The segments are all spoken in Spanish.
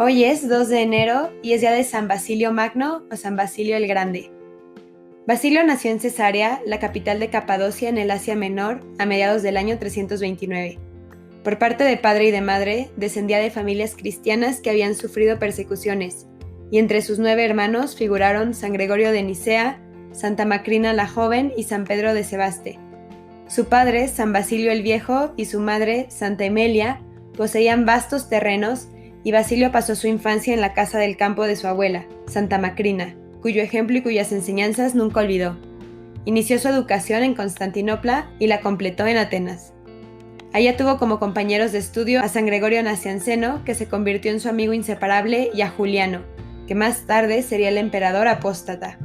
Hoy es 2 de enero y es día de San Basilio Magno o San Basilio el Grande. Basilio nació en Cesarea, la capital de Capadocia en el Asia Menor, a mediados del año 329. Por parte de padre y de madre, descendía de familias cristianas que habían sufrido persecuciones, y entre sus 9 hermanos figuraron San Gregorio de Nicea, Santa Macrina la Joven y San Pedro de Sebaste. Su padre, San Basilio el Viejo, y su madre, Santa Emelia, poseían vastos terrenos, y Basilio pasó su infancia en la casa del campo de su abuela, Santa Macrina, cuyo ejemplo y cuyas enseñanzas nunca olvidó. Inició su educación en Constantinopla y la completó en Atenas. Allá tuvo como compañeros de estudio a San Gregorio Nacianceno, que se convirtió en su amigo inseparable, y a Juliano, que más tarde sería el emperador apóstata.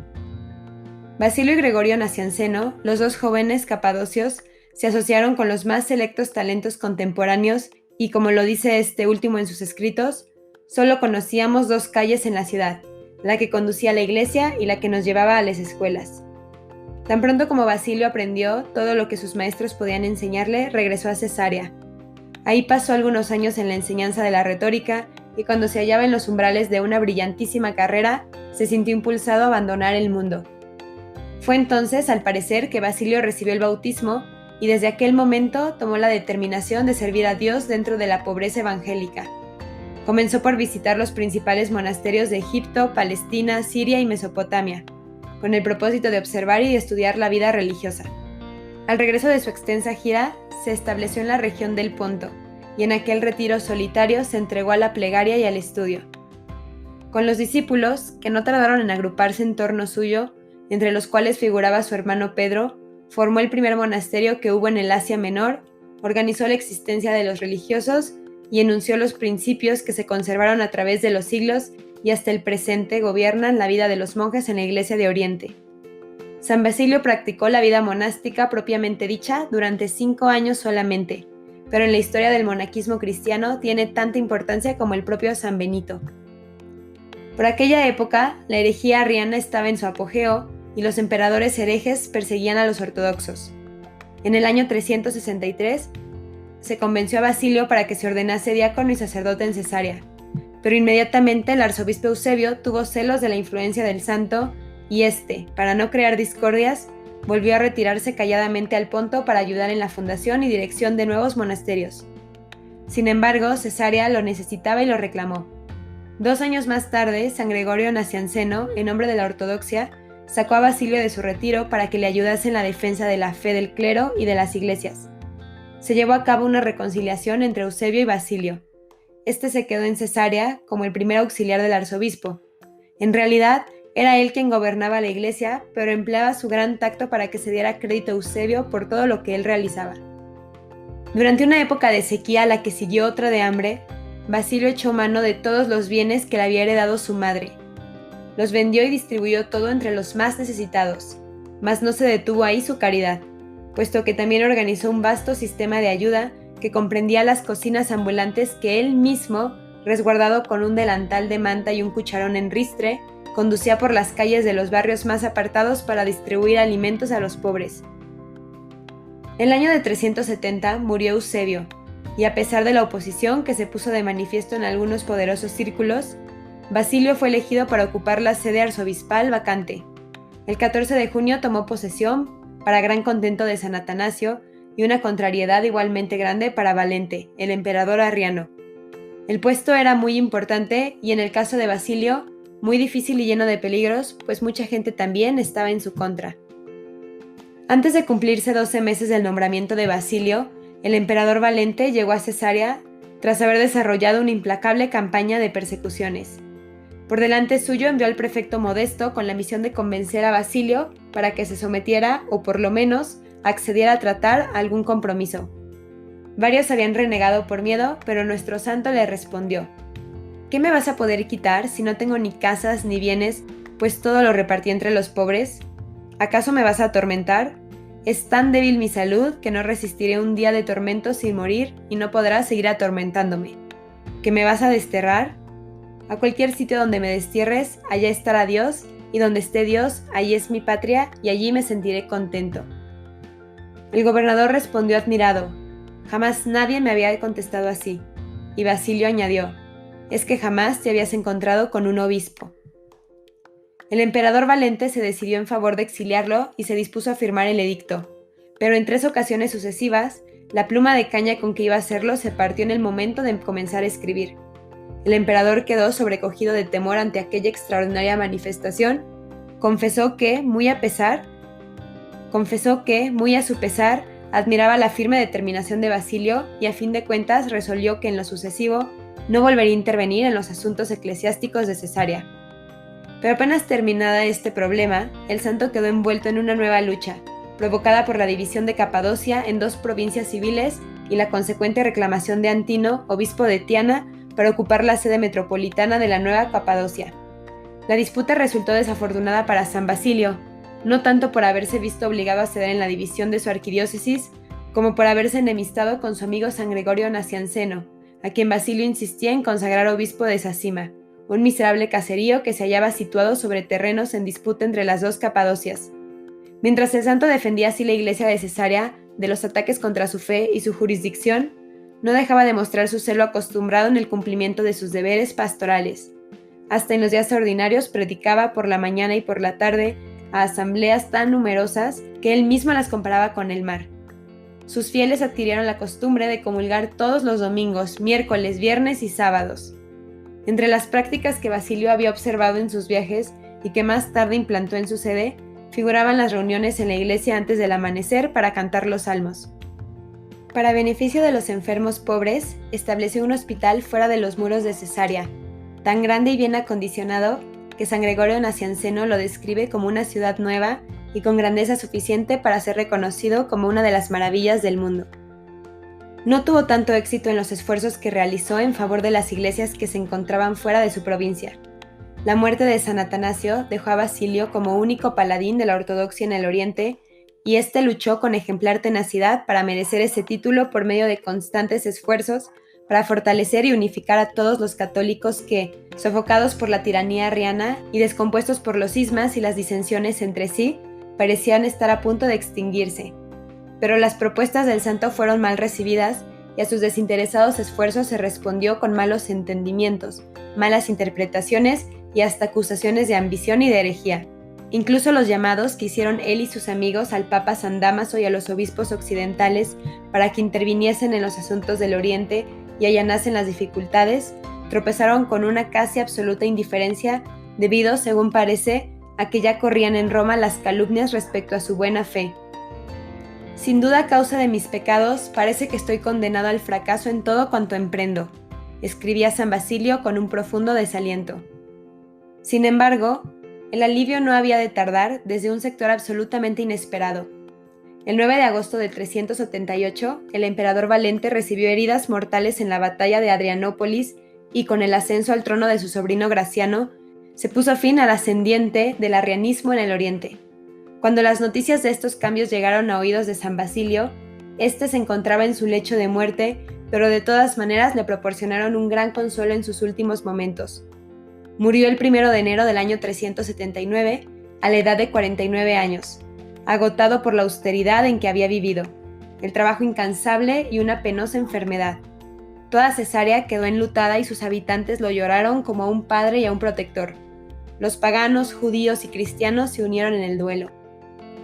Basilio y Gregorio Nacianceno, los dos jóvenes capadocios, se asociaron con los más selectos talentos contemporáneos y, como lo dice este último en sus escritos, solo conocíamos 2 calles en la ciudad, la que conducía a la iglesia y la que nos llevaba a las escuelas. Tan pronto como Basilio aprendió todo lo que sus maestros podían enseñarle, regresó a Cesarea. Ahí pasó algunos años en la enseñanza de la retórica y cuando se hallaba en los umbrales de una brillantísima carrera, se sintió impulsado a abandonar el mundo. Fue entonces, al parecer, que Basilio recibió el bautismo y desde aquel momento tomó la determinación de servir a Dios dentro de la pobreza evangélica. Comenzó por visitar los principales monasterios de Egipto, Palestina, Siria y Mesopotamia, con el propósito de observar y de estudiar la vida religiosa. Al regreso de su extensa gira, se estableció en la región del Ponto, y en aquel retiro solitario se entregó a la plegaria y al estudio. Con los discípulos, que no tardaron en agruparse en torno suyo, entre los cuales figuraba su hermano Pedro, formó el primer monasterio que hubo en el Asia Menor, organizó la existencia de los religiosos y enunció los principios que se conservaron a través de los siglos y hasta el presente gobiernan la vida de los monjes en la Iglesia de Oriente. San Basilio practicó la vida monástica propiamente dicha durante 5 años solamente, pero en la historia del monaquismo cristiano tiene tanta importancia como el propio San Benito. Por aquella época, la herejía arriana estaba en su apogeo y los emperadores herejes perseguían a los ortodoxos. En el año 363, se convenció a Basilio para que se ordenase diácono y sacerdote en Cesarea, pero inmediatamente el arzobispo Eusebio tuvo celos de la influencia del santo y para no crear discordias, volvió a retirarse calladamente al Ponto para ayudar en la fundación y dirección de nuevos monasterios. Sin embargo, Cesarea lo necesitaba y lo reclamó. 2 años más tarde, San Gregorio Nacianceno, en nombre de la ortodoxia, sacó a Basilio de su retiro para que le ayudase en la defensa de la fe del clero y de las iglesias. Se llevó a cabo una reconciliación entre Eusebio y Basilio. Se quedó en Cesarea como el primer auxiliar del arzobispo. En realidad, era él quien gobernaba la iglesia, pero empleaba su gran tacto para que se diera crédito a Eusebio por todo lo que él realizaba. Durante una época de sequía a la que siguió otra de hambre, Basilio echó mano de todos los bienes que le había heredado su madre. Los vendió y distribuyó todo entre los más necesitados, mas no se detuvo ahí su caridad, puesto que también organizó un vasto sistema de ayuda que comprendía las cocinas ambulantes que él mismo, resguardado con un delantal de manta y un cucharón en ristre, conducía por las calles de los barrios más apartados para distribuir alimentos a los pobres. En el año de 370 murió Eusebio, y a pesar de la oposición que se puso de manifiesto en algunos poderosos círculos, Basilio fue elegido para ocupar la sede arzobispal vacante. El 14 de junio tomó posesión, para gran contento de San Atanasio, y una contrariedad igualmente grande para Valente, el emperador arriano. El puesto era muy importante y en el caso de Basilio, muy difícil y lleno de peligros, pues mucha gente también estaba en su contra. Antes de cumplirse 12 meses del nombramiento de Basilio, el emperador Valente llegó a Cesarea tras haber desarrollado una implacable campaña de persecuciones. Por delante suyo envió al prefecto Modesto con la misión de convencer a Basilio para que se sometiera o por lo menos accediera a tratar algún compromiso. Varios habían renegado por miedo, pero nuestro santo le respondió: ¿Qué me vas a poder quitar si no tengo ni casas ni bienes, pues todo lo repartí entre los pobres? ¿Acaso me vas a atormentar? Es tan débil mi salud que no resistiré un día de tormento sin morir y no podrás seguir atormentándome. ¿Que me vas a desterrar? A cualquier sitio donde me destierres, allá estará Dios, y donde esté Dios, allí es mi patria y allí me sentiré contento. El gobernador respondió admirado: jamás nadie me había contestado así. Y Basilio añadió: es que jamás te habías encontrado con un obispo. El emperador Valente se decidió en favor de exiliarlo y se dispuso a firmar el edicto, pero en 3 ocasiones sucesivas, la pluma de caña con que iba a hacerlo se partió en el momento de comenzar a escribir. El emperador quedó sobrecogido de temor ante aquella extraordinaria manifestación. Confesó que, muy a su pesar, admiraba la firme determinación de Basilio y a fin de cuentas resolvió que en lo sucesivo no volvería a intervenir en los asuntos eclesiásticos de Cesarea. Pero apenas terminada este problema, el santo quedó envuelto en una nueva lucha, provocada por la división de Capadocia en 2 provincias civiles y la consecuente reclamación de Antino, obispo de Tiana, para ocupar la sede metropolitana de la nueva Capadocia. La disputa resultó desafortunada para San Basilio, no tanto por haberse visto obligado a ceder en la división de su arquidiócesis, como por haberse enemistado con su amigo San Gregorio Nacianceno, a quien Basilio insistía en consagrar obispo de Sasima, un miserable caserío que se hallaba situado sobre terrenos en disputa entre las 2 Capadocias. Mientras el santo defendía así la iglesia de Cesarea de los ataques contra su fe y su jurisdicción, no dejaba de mostrar su celo acostumbrado en el cumplimiento de sus deberes pastorales. Hasta en los días ordinarios predicaba por la mañana y por la tarde a asambleas tan numerosas que él mismo las comparaba con el mar. Sus fieles adquirieron la costumbre de comulgar todos los domingos, miércoles, viernes y sábados. Entre las prácticas que Basilio había observado en sus viajes y que más tarde implantó en su sede, figuraban las reuniones en la iglesia antes del amanecer para cantar los salmos. Para beneficio de los enfermos pobres, estableció un hospital fuera de los muros de Cesarea, tan grande y bien acondicionado que San Gregorio Nacianceno lo describe como una ciudad nueva y con grandeza suficiente para ser reconocido como una de las maravillas del mundo. No tuvo tanto éxito en los esfuerzos que realizó en favor de las iglesias que se encontraban fuera de su provincia. La muerte de San Atanasio dejó a Basilio como único paladín de la ortodoxia en el Oriente, y éste luchó con ejemplar tenacidad para merecer ese título por medio de constantes esfuerzos para fortalecer y unificar a todos los católicos que, sofocados por la tiranía arriana y descompuestos por los cismas y las disensiones entre sí, parecían estar a punto de extinguirse. Pero las propuestas del santo fueron mal recibidas y a sus desinteresados esfuerzos se respondió con malos entendimientos, malas interpretaciones y hasta acusaciones de ambición y de herejía. Incluso los llamados que hicieron él y sus amigos al Papa San Dámaso y a los obispos occidentales para que interviniesen en los asuntos del Oriente y allanasen las dificultades, tropezaron con una casi absoluta indiferencia debido, según parece, a que ya corrían en Roma las calumnias respecto a su buena fe. Sin duda, a causa de mis pecados, parece que estoy condenado al fracaso en todo cuanto emprendo, escribía San Basilio con un profundo desaliento. Sin embargo, el alivio no había de tardar desde un sector absolutamente inesperado. El 9 de agosto de 378, el emperador Valente recibió heridas mortales en la batalla de Adrianópolis y con el ascenso al trono de su sobrino Graciano, se puso fin al ascendiente del arrianismo en el Oriente. Cuando las noticias de estos cambios llegaron a oídos de San Basilio, éste se encontraba en su lecho de muerte, pero de todas maneras le proporcionaron un gran consuelo en sus últimos momentos. Murió el 1 de enero del año 379, a la edad de 49 años, agotado por la austeridad en que había vivido, el trabajo incansable y una penosa enfermedad. Toda Cesarea quedó enlutada y sus habitantes lo lloraron como a un padre y a un protector. Los paganos, judíos y cristianos se unieron en el duelo.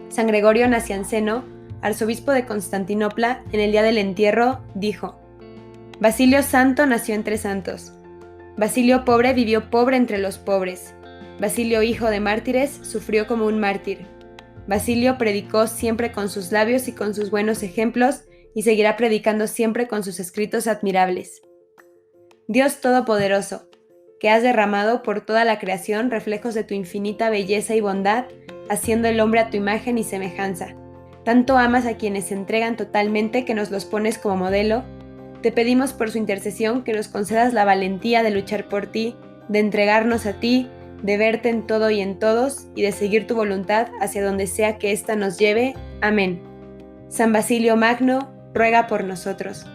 San Gregorio Nacianceno, arzobispo de Constantinopla, en el día del entierro, dijo: Basilio Santo nació entre santos. Basilio Pobre vivió pobre entre los pobres. Basilio Hijo de mártires sufrió como un mártir. Basilio predicó siempre con sus labios y con sus buenos ejemplos y seguirá predicando siempre con sus escritos admirables. Dios Todopoderoso, que has derramado por toda la creación reflejos de tu infinita belleza y bondad, haciendo el hombre a tu imagen y semejanza. Tanto amas a quienes se entregan totalmente que nos los pones como modelo. Te pedimos por su intercesión que nos concedas la valentía de luchar por ti, de entregarnos a ti, de verte en todo y en todos, y de seguir tu voluntad hacia donde sea que ésta nos lleve. Amén. San Basilio Magno, ruega por nosotros.